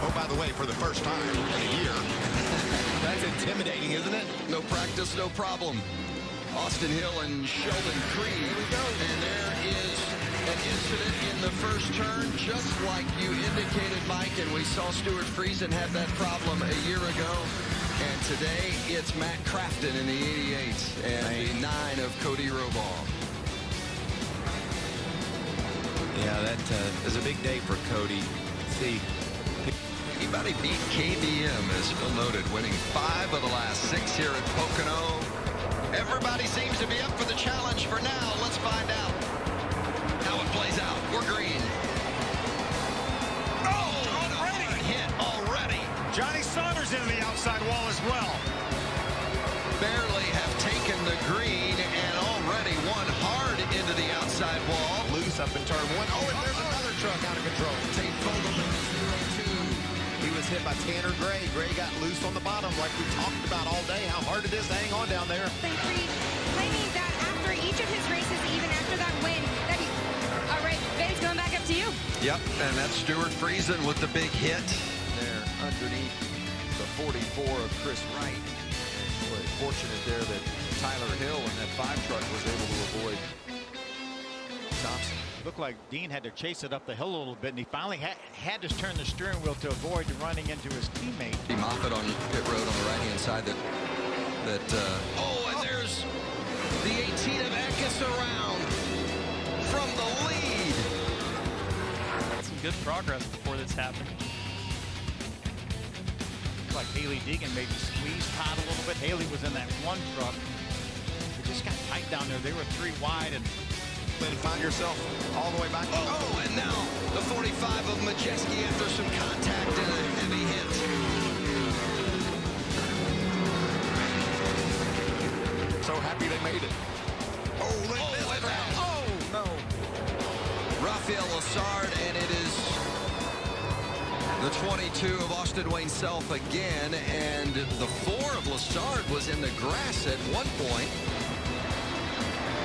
Oh, by the way, for the first time in a year. That's intimidating, isn't it? No practice, no problem. Austin Hill and Sheldon Creed. Here we go. And there is an incident in the first turn, just like you indicated, Mike, and we saw Stuart Friesen have that problem a year ago. And today, it's Matt Crafton in the 88 and the 9 of Cody Robaugh. Yeah, that is a big day for Cody. See, Anybody beat KBM, as Phil noted, winning 5 of the last 6 here at Pocono. Everybody seems to be up for the challenge for now. Let's find out how it plays out. We're green. Oh, already hit already. Johnny Saunders into the outside wall as well. Barely have taken the green and already one hard into the outside wall. Loose up in turn 1. Oh, and there's another truck out of control. Tate Fogelman, 0-2. He was hit by Tanner Gray. Gray got loose on the bottom like we talked about all day, how hard it is to hang on down there. Creed claiming that after each of his races, even after that win, that he... All right, Ben's going back up to you. Yep, and that's Stuart Friesen with the big hit. There underneath the 44 of Chris Wright. Boy, fortunate there that Tyler Hill and that 5 truck was able to avoid Thompson. Looked like Dean had to chase it up the hill a little bit, and he finally had to turn the steering wheel to avoid running into his teammate. Moffitt on pit road on the right-hand side oh, and there's the 18 of Eckes around from the lead. Some good progress before this happened. Looked like Haley Deegan maybe squeezed Todd a little bit. Haley was in that one truck. It just got tight down there. They were 3 wide, and Then find yourself all the way back. Oh, and now the 45 of Majeski after some contact and a heavy hit. So happy they made it. Oh, they missed that. Oh, no. Rafael Lassard, and it is the 22 of Austin Wayne Self again, and the 4 of Lassard was in the grass at one point.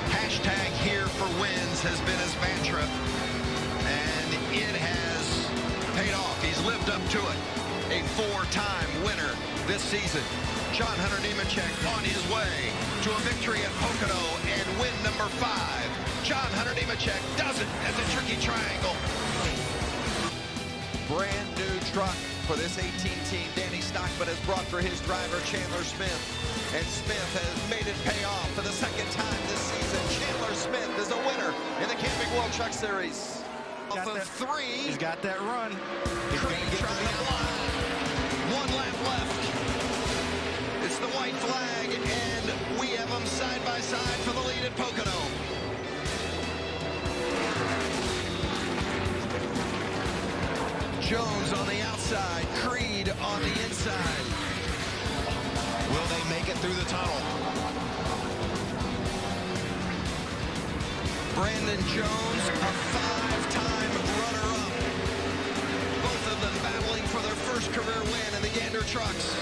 Hashtag here for wins has been his mantra, and it has paid off. He's lived up to it. A 4-time winner this season. John Hunter Nemechek on his way to a victory at Pocono and win number 5. John Hunter Nemechek does it at the Tricky Triangle. Brand new truck for this 18 team. Danny Stockman has brought for his driver Chandler Smith. And Smith has made it pay off for the 2nd time this season. Chandler Smith is a winner in the Camping World Truck Series. Off of 3. he's got that run. Creed trying to line. 1 lap left. It's the white flag, and we have them side by side for the lead at Pocono. Jones on the outside, Creed on the inside. Will they make it through the tunnel? Brandon Jones, a 5-time runner-up. Both of them battling for their first career win in the Gander trucks.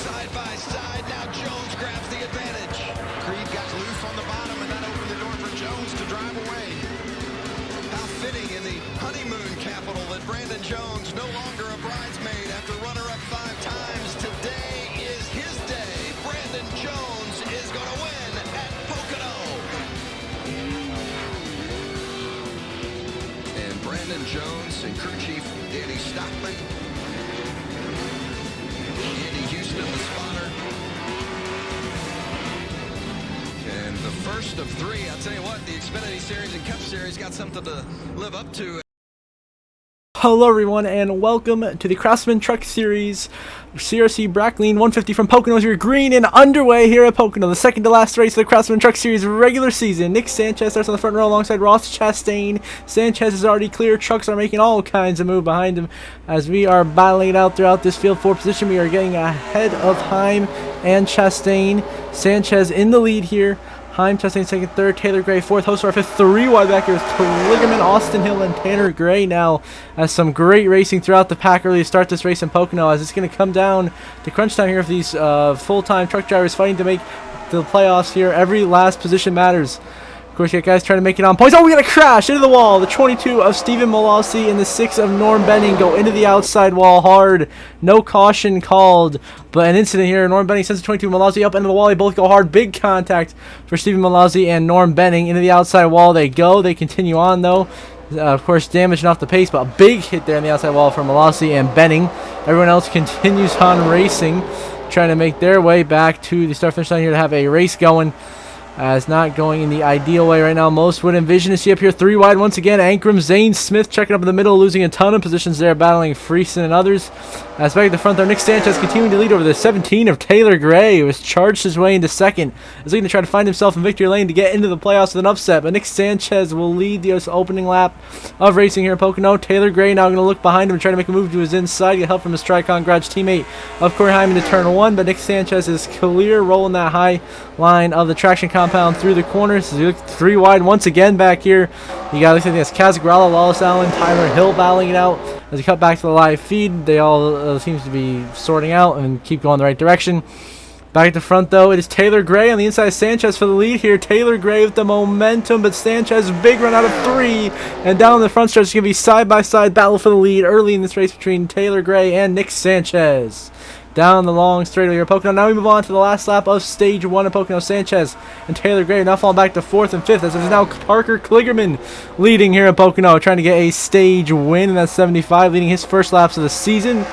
Side by side, now Jones grabs the advantage. Creed got loose on the bottom, and that opened the door for Jones to drive away. How fitting in the honeymoon capital that Brandon Jones, no longer a bridesmaid after runner-up 5 times. Today is his day. Brandon Jones is going to win at Pocono. And Brandon Jones and crew chief Danny Stockman. Andy Houston, the spotter. And the first of 3, I'll tell you what, the Xfinity Series and Cup Series got something to live up to. Hello everyone and welcome to the Craftsman Truck Series CRC Bracklene 150 from Pocono. Your green and underway here at Pocono, the second to last race of the Craftsman Truck Series regular season. Nick Sanchez starts on the front row alongside Ross Chastain. Sanchez is already clear. Trucks are making all kinds of move behind him as we are battling it out throughout this field 4 position. We are getting ahead of Heim and Chastain. Sanchez in the lead here. Heim, Chastain second, third, Taylor Gray fourth, Hostar fifth, 3 wide back here with Kligerman, Austin Hill, and Tanner Gray now, as some great racing throughout the pack early to start this race in Pocono, as it's going to come down to crunch time here of these full-time truck drivers fighting to make the playoffs here. Every last position matters. Of course, you got guys trying to make it on points. Oh, we got a crash into the wall. The 22 of Stephen Molossi and the 6 of Norm Benning go into the outside wall hard. No caution called, but an incident here. Norm Benning sends the 22 Molossi up into the wall. They both go hard. Big contact for Stephen Molossi and Norm Benning. Into the outside wall they go. They continue on, though. Of course, damaging off the pace, but a big hit there on the outside wall from Molossi and Benning. Everyone else continues on racing, trying to make their way back to the start-finish line here to have a race going. It's not going in the ideal way right now. Most would envision to see up here 3 wide once again. Ankrum, Zane Smith checking up in the middle, losing a ton of positions there, battling Friesen and others. As back at the front there, Nick Sanchez continuing to lead over the 17 of Taylor Gray, who has charged his way into second. Is looking to try to find himself in victory lane to get into the playoffs with an upset, but Nick Sanchez will lead the opening lap of racing here at Pocono. Taylor Gray now going to look behind him and try to make a move to his inside, get help from his Tricon Garage teammate of Corey Hyman to turn 1, but Nick Sanchez is clear, rolling that high line of the traction compound through the corners. So you look 3 wide once again back here. You got looks like this Casagrala, Wallace Allen, Tyler Hill battling it out. As you cut back to the live feed, they all seems to be sorting out and keep going the right direction. Back at the front, though, it is Taylor Gray on the inside of Sanchez for the lead here. Taylor Gray with the momentum, but Sanchez, big run out of 3. And down the front stretch, it's going to be side-by-side battle for the lead early in this race between Taylor Gray and Nick Sanchez. Down the long straightaway here at Pocono. Now we move on to the last lap of stage 1 of Pocono. Sanchez and Taylor Gray now falling back to 4th and 5th. As it is now Parker Kligerman leading here at Pocono, trying to get a stage win in that 75, leading his first laps of the season.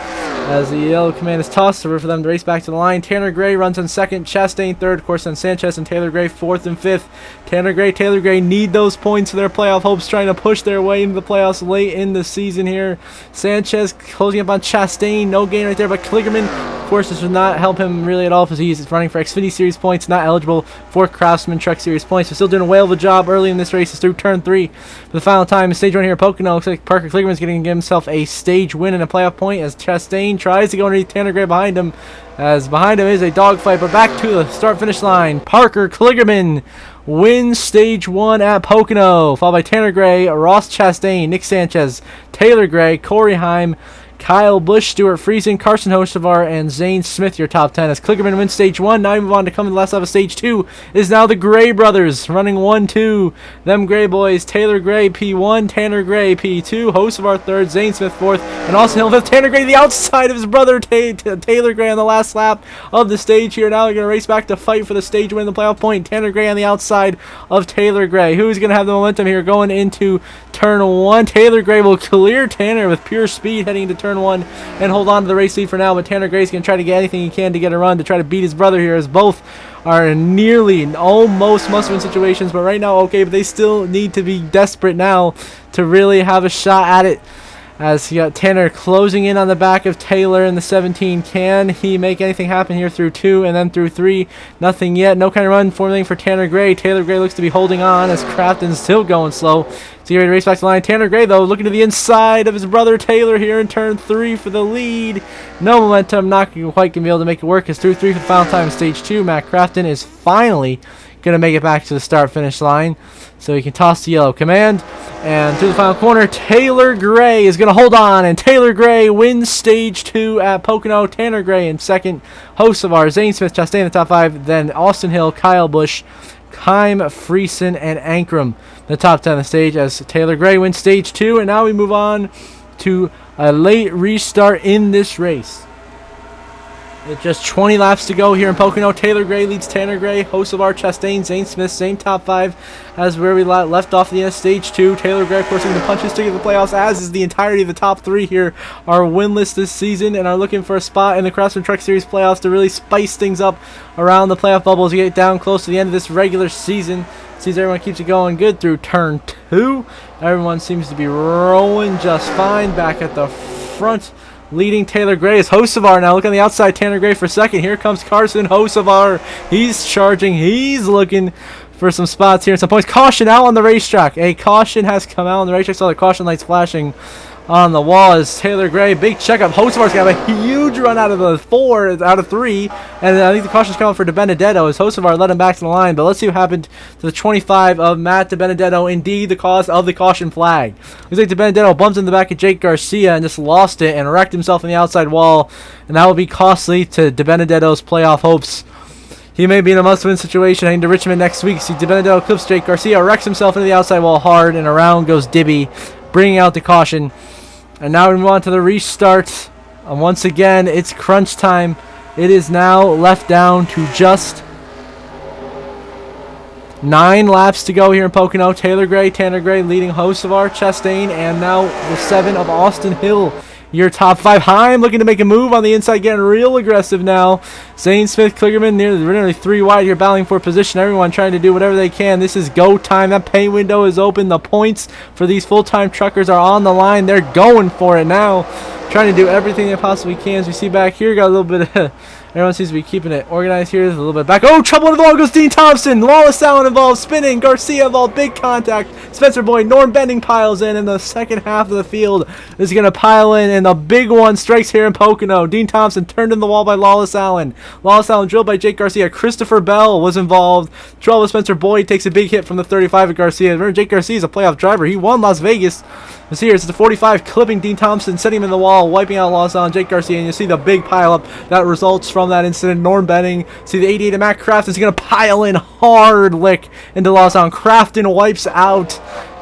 As the yellow command is tossed over for them to race back to the line. Tanner Gray runs in 2nd, Chastain 3rd, of course, then Sanchez and Taylor Gray 4th and 5th. Taylor Gray need those points for their playoff hopes, trying to push their way into the playoffs late in the season here. Sanchez closing up on Chastain, no gain right there, but Kligerman, of course, this would not help him really at all because he's running for Xfinity Series points, not eligible for Craftsman Truck Series points, but still doing a whale of a job early in this race. It's through turn 3 for the final time in stage 1 here at Pocono. Looks like Parker Kligerman's getting himself a stage win and a playoff point as Chastain tries to go underneath Tanner Gray behind him. As behind him is a dogfight, but back to the start-finish line. Parker Kligerman wins stage 1 at Pocono, followed by Tanner Gray, Ross Chastain, Nick Sanchez, Taylor Gray, Corey Heim, Kyle Busch, Stuart Friesen, Carson Hocevar, and Zane Smith, your top 10. As Kligerman wins stage 1, now we move on to come to the last lap of stage 2. Is now the Gray brothers running 1-2. Them Gray boys, Taylor Gray P1, Tanner Gray P2, Hocevar 3rd, Zane Smith 4th, and Austin Hill 5th. Tanner Gray the outside of his brother Taylor Gray on the last lap of the stage here. Now they're going to race back to fight for the stage win, the playoff point. Tanner Gray on the outside of Taylor Gray. Who's going to have the momentum here going into turn 1? Taylor Gray will clear Tanner with pure speed heading into turn 1 and hold on to the race lead for now, but Tanner Gray's going to try to get anything he can to get a run to try to beat his brother here, as both are nearly almost must-win situations, but right now okay, but they still need to be desperate now to really have a shot at it. As you got Tanner closing in on the back of Taylor in the 17. Can he make anything happen here through 2 and then through 3? Nothing yet. No kind of run formulating for Tanner Gray. Taylor Gray looks to be holding on as Crafton's still going slow. So you're ready to race back to the line. Tanner Gray, though, looking to the inside of his brother Taylor here in turn 3 for the lead. No momentum. Not quite going to be able to make it work. As through 3 for the final time in stage 2, Matt Crafton is finally going to make it back to the start-finish line. So he can toss the yellow command. And through the final corner, Taylor Gray is going to hold on. And Taylor Gray wins stage 2 at Pocono. Tanner Gray in 2nd. Hocevar, Zane Smith, Chastain in the top 5. Then Austin Hill, Kyle Busch, Keim, Friesen, and Ankrum, the top 10 of the stage, as Taylor Gray wins stage 2. And now we move on to a late restart in this race. With just 20 laps to go here in Pocono, Taylor Gray leads Tanner Gray, Hocevar, Chastain, Zane Smith, same top 5 as where we left off the end of stage 2. Taylor Gray, of course, in the punches to get the playoffs, as is the entirety of the top 3 here, are winless this season and are looking for a spot in the Craftsman Truck Series playoffs to really spice things up around the playoff bubble as we get down close to the end of this regular season. Seems everyone keeps it going good through turn 2. Everyone seems to be rolling just fine. Back at the front, leading Taylor Gray is Hocevar now. Look on the outside, Tanner Gray for 2nd. Here comes Carson Hocevar. He's charging. He's looking for some spots here and some points. Caution out on the racetrack. A caution has come out on the racetrack. Saw the caution lights flashing on the wall as Taylor Gray, big checkup. Hocevar's got a huge run out of the 4 out of 3, and I think the caution's coming for DiBenedetto as Hocevar led him back to the line. But let's see what happened to the 25 of Matt DiBenedetto. Indeed, the cause of the caution flag. Looks like DiBenedetto bumped in the back of Jake Garcia and just lost it and wrecked himself on the outside wall, and that will be costly to DiBenedetto's playoff hopes He may be in a must-win situation heading to Richmond next week. See DiBenedetto clips Jake Garcia, wrecks himself into the outside wall hard, and around goes Dibby, bringing out the caution. And now we move on to the restart. And once again, it's crunch time. It is now left down to just 9 laps to go here in Pocono. Taylor Gray, Tanner Gray leading Hocevar, Chastain, and now the 7 of Austin Hill. Your top 5. Heim looking to make a move on the inside, getting real aggressive now. Zane Smith, Kligerman nearly 3 wide here, battling for position. Everyone trying to do whatever they can. This is go time. That pay window is open. The points for these full-time truckers are on the line. They're going for it now, trying to do everything they possibly can. As we see back here, got a little bit of everyone seems to be keeping it organized here. There's a little bit back. Oh, trouble in the wall goes Dean Thompson. Lawless Allen involved, spinning. Garcia involved, big contact. Spencer Boyd, Norm Bending piles in the second half of the field is going to pile in, and the big one strikes here in Pocono. Dean Thompson turned in the wall by Lawless Allen. Lawless Allen drilled by Jake Garcia. Christopher Bell was involved. Trouble with Spencer Boyd takes a big hit from the 35 of Garcia. Remember, Jake Garcia is a playoff driver. He won Las Vegas. This here is the 45 clipping Dean Thompson, setting him in the wall, wiping out Lawless Allen, Jake Garcia, and you see the big pile up that results from that incident. Norm Benning, see the 88 of Matt Crafton is going to pile in hard lick into Lawless Allen. Crafton wipes out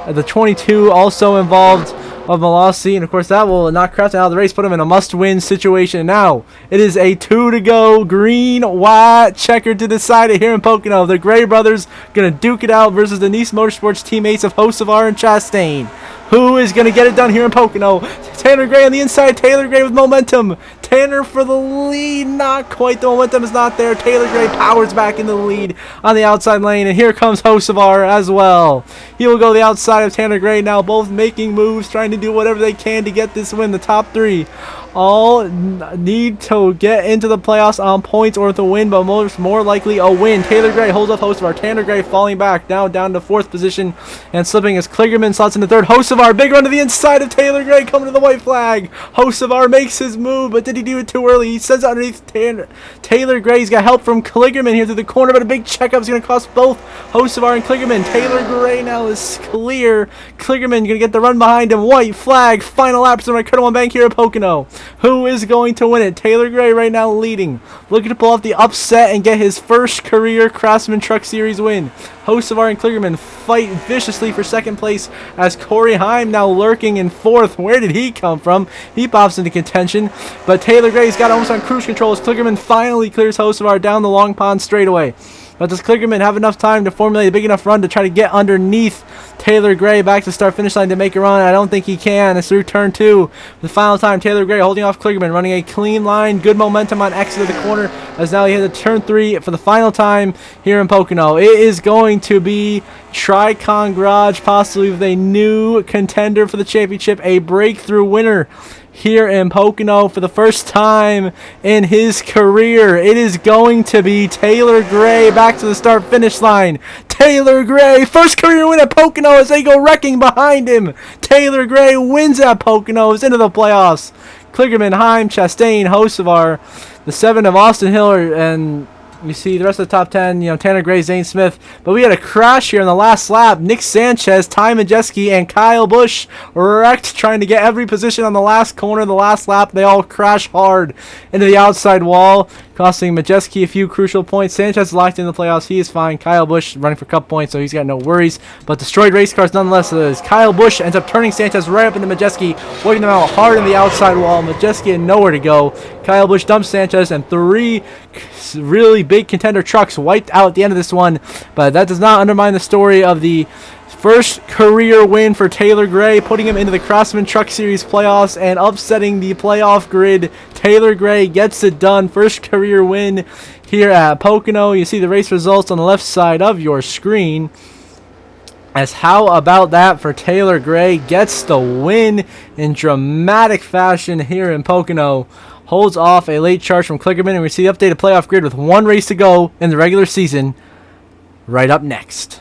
the 22, also involved of Malossi, and of course that will knock Crafton out of the race, put him in a must-win situation. Now it is a 2 to go, green, white, checkered to decide it here in Pocono. The Gray brothers going to duke it out versus the Nice Motorsports teammates of Hocevar and Chastain. Who is going to get it done here in Pocono? Tanner Gray on the inside. Taylor Gray with momentum. Tanner for the lead. Not quite. The momentum is not there. Taylor Gray powers back into the lead on the outside lane. And here comes Hocevar as well. He will go the outside of Tanner Gray now. Both making moves, trying to do whatever they can to get this win. The top 3 all need to get into the playoffs on points or to win, but more likely a win. Taylor Gray holds up Hocevar. Tanner Gray falling back now down to 4th position and slipping as Kligerman slots into 3rd. Hocevar, big run to the inside of Taylor Gray, coming to the white flag. Hocevar makes his move, but did he do it too early? He sends it underneath Taylor Gray. He's got help from Kligerman here through the corner, but a big checkup is going to cost both Hocevar and Kligerman. Taylor Gray now is clear. Kligerman going to get the run behind him. White flag, final laps on Curtin Bank here at Pocono. Who is going to win it? Taylor Gray right now leading, looking to pull off the upset and get his first career Craftsman Truck Series win. Hocevar and Kligerman fight viciously for 2nd place as Corey Heim now lurking in 4th. Where did he come from? He pops into contention, but Taylor Gray's got almost on cruise control as Kligerman finally clears Hocevar down the long pond straightaway. But does Kligerman have enough time to formulate a big enough run to try to get underneath Taylor Gray back to start finish line to make a run? I don't think he can. It's through turn 2. The final time, Taylor Gray holding off Kligerman, running a clean line, good momentum on exit of the corner as now he has a turn 3 for the final time here in Pocono. It is going to be Tricon Garage, possibly with a new contender for the championship, a breakthrough winner here in Pocono for the first time in his career. It is going to be Taylor Gray back to the start finish line. Taylor Gray, first career win at Pocono as they go wrecking behind him. Taylor Gray wins at Pocono, is into the playoffs. Kligerman, Heim, Chastain, Hocevar, the 7 of Austin Hill, and you see the rest of the top 10, Tanner Gray, Zane Smith. But we had a crash here in the last lap. Nick Sanchez, Ty Majeski, and Kyle Busch wrecked trying to get every position on the last corner, the last lap. They all crash hard into the outside wall, costing Majeski a few crucial points. Sanchez is locked in the playoffs. He is fine. Kyle Busch running for cup points, so he's got no worries. But destroyed race cars nonetheless. As Kyle Busch ends up turning Sanchez right up into Majeski, working them out hard in the outside wall. Majeski had nowhere to go. Kyle Busch dumps Sanchez, and 3 really big contender trucks wiped out at the end of this one. But that does not undermine the story of the first career win for Taylor Gray, putting him into the Craftsman Truck Series playoffs and upsetting the playoff grid. Taylor Gray gets it done. First career win here at Pocono. You see the race results on the left side of your screen. As how about that for Taylor Gray? Gets the win in dramatic fashion here in Pocono. Holds off a late charge from Kligerman, and we see the updated playoff grid with 1 race to go in the regular season right up next.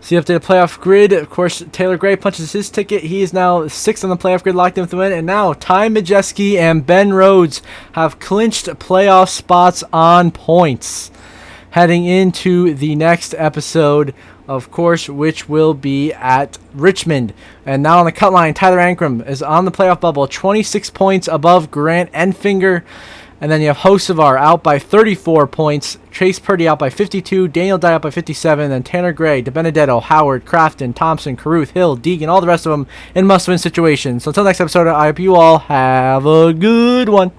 So you have the playoff grid. Of course, Taylor Gray punches his ticket. He is now 6th on the playoff grid, locked in with the win. And now Ty Majeski and Ben Rhodes have clinched playoff spots on points, heading into the next episode, of course, which will be at Richmond. And now on the cut line, Tyler Ankrum is on the playoff bubble, 26 points above Grant Enfinger. And then you have Hocevar out by 34 points, Chase Purdy out by 52, Daniel Dye out by 57, and Tanner Gray, DeBenedetto, Howard, Crafton, Thompson, Caruth, Hill, Deegan, all the rest of them in must-win situations. So until next episode, I hope you all have a good one.